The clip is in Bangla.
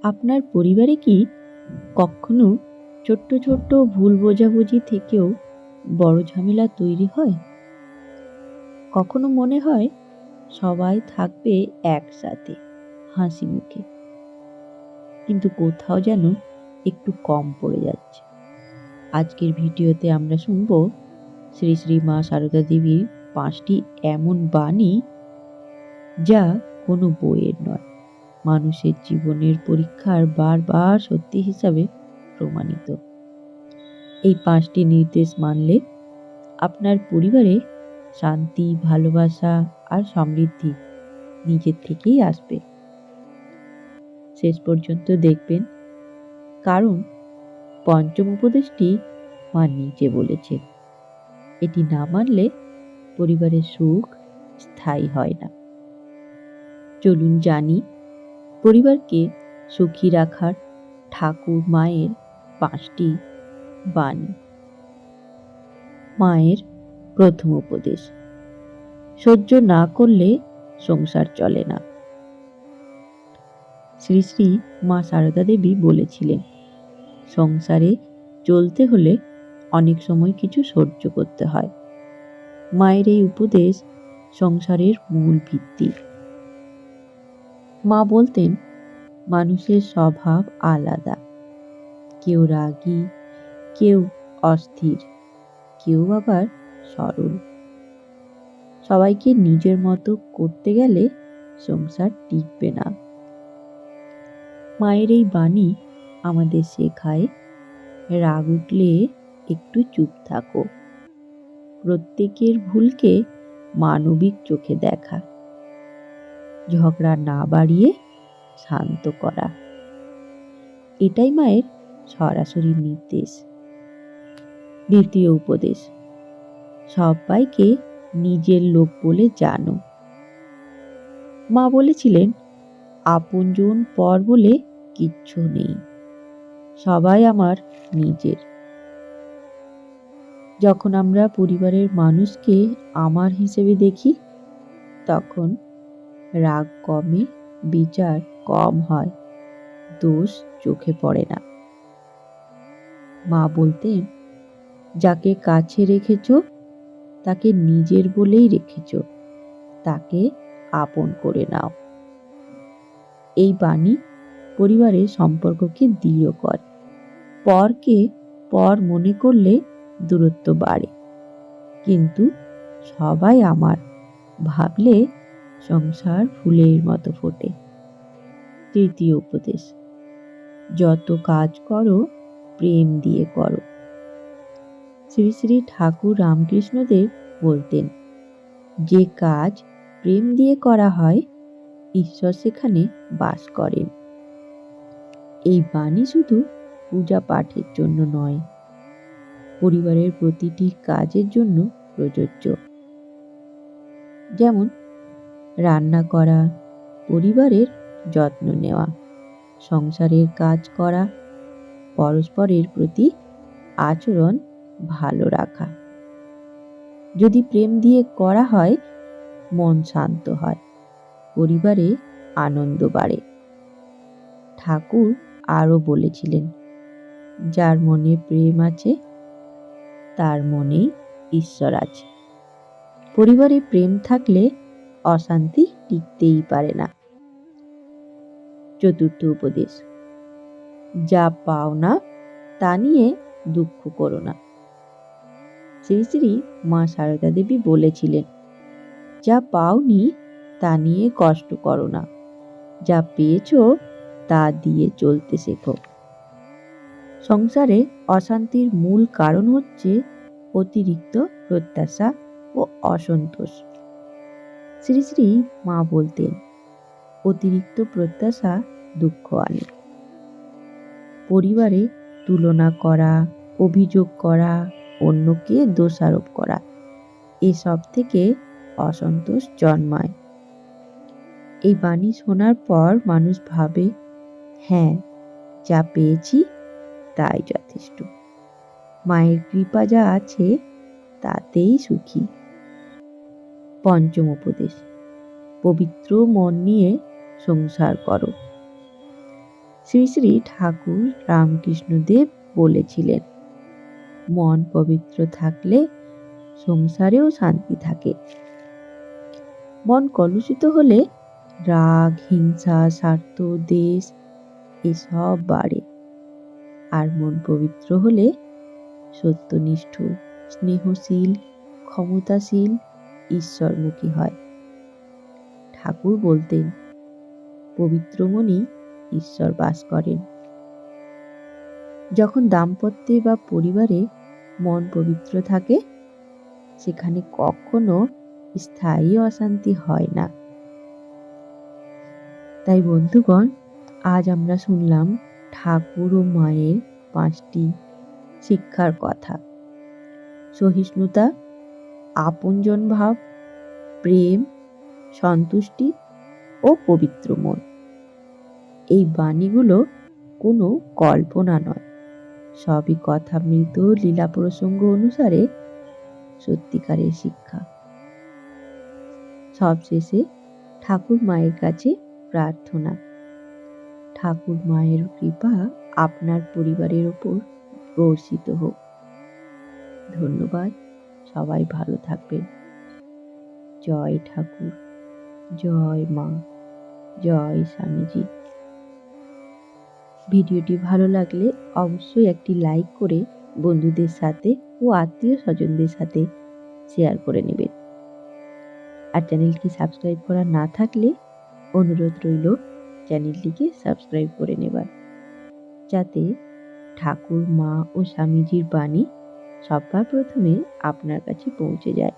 আপনার পরিবারে কি কখনো ছোট্ট ছোট্ট ভুল বোঝাবুঝি থেকেও বড় ঝামেলা তৈরি হয়? কখনো মনে হয় সবাই থাকবে একসাথে হাসি মুখে, কিন্তু কোথাও যেন একটু কম পড়ে যাচ্ছে। আজকের ভিডিওতে আমরা শুনব শ্রী শ্রী মা সারদা দেবীর 5টি এমন বাণী যা কোনো বইয়ের নয়, মানুষের জীবনের পরীক্ষার বারবার সত্যি হিসাবে প্রমাণিত। এই 5টি নির্দেশ মানলে আপনার পরিবারে শান্তি, ভালোবাসা আর সমৃদ্ধি নিজের থেকেই আসবে। শেষ পর্যন্ত দেখবেন, কারণ পঞ্চম উপদেশটি মা নিজে বলেছেন, এটি না মানলে পরিবারের সুখ স্থায়ী হয় না। চলুন জানি পরিবারকে সুখী রাখার ঠাকুর মায়ের 5টি বাণী। মায়ের প্রথম উপদেশ, সহ্য না করলে সংসার চলে না। শ্রী শ্রী মা সারদা দেবী বলেছিলেন, সংসারে চলতে হলে অনেক সময় কিছু সহ্য করতে হয়। মায়ের এই উপদেশ সংসারের মূল ভিত্তি। মা বলতেন, মানুষের স্বভাব আলাদা, কেউ রাগী, কেউ অস্থির, কেউ আবার সরল। সবাইকে নিজের মতো করতে গেলে সংসার টিকবে না। মায়ের এই বাণী আমাদের শেখায়, রাগ উঠলে একটু চুপ থাকো, প্রত্যেকের ভুলকে মানবিক চোখে দেখা, ঝগড়া না বাড়িয়ে শান্ত করা। এটাই মায়ের সরাসরি নির্দেশ। দ্বিতীয় উপদেশ, সবাইকে নিজের লোক বলে জানো। মা বলেছিলেন, আপনজন পর বলে কিচ্ছু নেই, সবাই আমার নিজের। যখন আমরা পরিবারের মানুষকে আমার হিসেবে দেখি, তখন রাগ কমে, বিচার কম হয়, দোষ চোখে পড়ে না। মা বলতেন, যাকে কাছে রেখেছ তাকে নিজের বলেই রেখেছ, তাকে আপন করে নাও। এই বাণী পরিবারের সম্পর্ককে দৃঢ় করে। পরকে পর মনে করলে দূরত্ব বাড়ে, কিন্তু সবাই আমার ভাবলে সংসার ফুলের মতো ফোটে। তৃতীয় উপদেশ, যত কাজ করো প্রেম দিয়ে করো। শ্রী শ্রী ঠাকুর রামকৃষ্ণদেব বলতেন, যে কাজ প্রেম দিয়ে করা হয়, ঈশ্বর সেখানে বাস করেন। এই বাণী শুধু পূজা পাঠের জন্য নয়, পরিবারের প্রতিটি কাজের জন্য প্রযোজ্য। যেমন রান্না করা, পরিবারের যত্ন নেওয়া, সংসারের কাজ করা, পরস্পরের প্রতি আচরণ ভালো রাখা। যদি প্রেম দিয়ে করা হয়, মন শান্ত হয়, পরিবারে আনন্দ বাড়ে। ঠাকুর আরও বলেছিলেন, যার মনে প্রেম আছে তার মনেই ঈশ্বর আছে। পরিবারে প্রেম থাকলে অশান্তি টিকতেই পারে না। চতুর্থ উপদেশ, যা পাও না তা নিয়ে দুঃখ করো না। শ্রী শ্রী মা সারদা দেবী বলেছিলেন, যা পাওনি তা নিয়ে কষ্ট করো না, যা পেয়েছো তা দিয়ে চলতে শেখো। সংসারে অশান্তির মূল কারণ হচ্ছে অতিরিক্ত প্রত্যাশা ও অসন্তোষ। শ্রী শ্রী মা বলতেন, অতিরিক্ত প্রত্যাশা দুঃখ আনে। পরিবারে তুলনা করা, অভিযোগ করা, অন্যকে দোষারোপ করা, এসব থেকে অসন্তোষ জন্মায়। এই বাণী শোনার পর মানুষ ভাবে, হ্যাঁ, যা পেয়েছি তাই যথেষ্ট, মায়ের কৃপা যা আছে তাতেই সুখী। পঞ্চম উপদেশ, পবিত্র মন নিয়ে সংসার করো। শ্রী শ্রী ঠাকুর রামকৃষ্ণদেব বলেছিলেন, মন পবিত্র থাকলে সংসারেও শান্তি থাকে। মন কলুষিত হলে রাগ, হিংসা, স্বার্থ, দেশ এসব বাড়ে। আর মন পবিত্র হলে সত্যনিষ্ঠ, স্নেহশীল, ক্ষমতাশীল, ঈশ্বরমুখী হয়। ঠাকুর বলতেন, পবিত্র মনেই ঈশ্বর বাস করেন। যখন দাম্পত্যে বা পরিবারে মন পবিত্র থাকে, সেখানে কখনো স্থায়ী অশান্তি হয় না। তাই বন্ধুগণ, আজ আমরা শুনলাম ঠাকুর ও মায়ের 5টি শিক্ষার কথা: সহিষ্ণুতা, আপনজন ভাব, প্রেম, সন্তুষ্টি ও পবিত্র মন। এই বাণীগুলো কোনো কল্পনা নয়, সবই কথামৃত লীলা প্রসঙ্গ অনুসারে সত্যিকারের শিক্ষা। সবশেষে ঠাকুর মায়ের কাছে প্রার্থনা, ঠাকুর মায়ের কৃপা আপনার পরিবারের ওপর বর্ষিত হোক। ধন্যবাদ। সবাই ভালো থাকবেন। জয় ঠাকুর, জয় মা, জয় স্বামীজি। ভিডিওটি ভালো লাগলে অবশ্যই একটি লাইক করে বন্ধুদের সাথে ও আত্মীয় স্বজনদের সাথে শেয়ার করে নেবেন। আর চ্যানেলটি সাবস্ক্রাইব করা না থাকলে অনুরোধ রইল চ্যানেলটিকে সাবস্ক্রাইব করে নেবার, যাতে ঠাকুর, মা ও স্বামীজির বাণী সবার প্রথমে আপনার কাছে পৌঁছে যায়।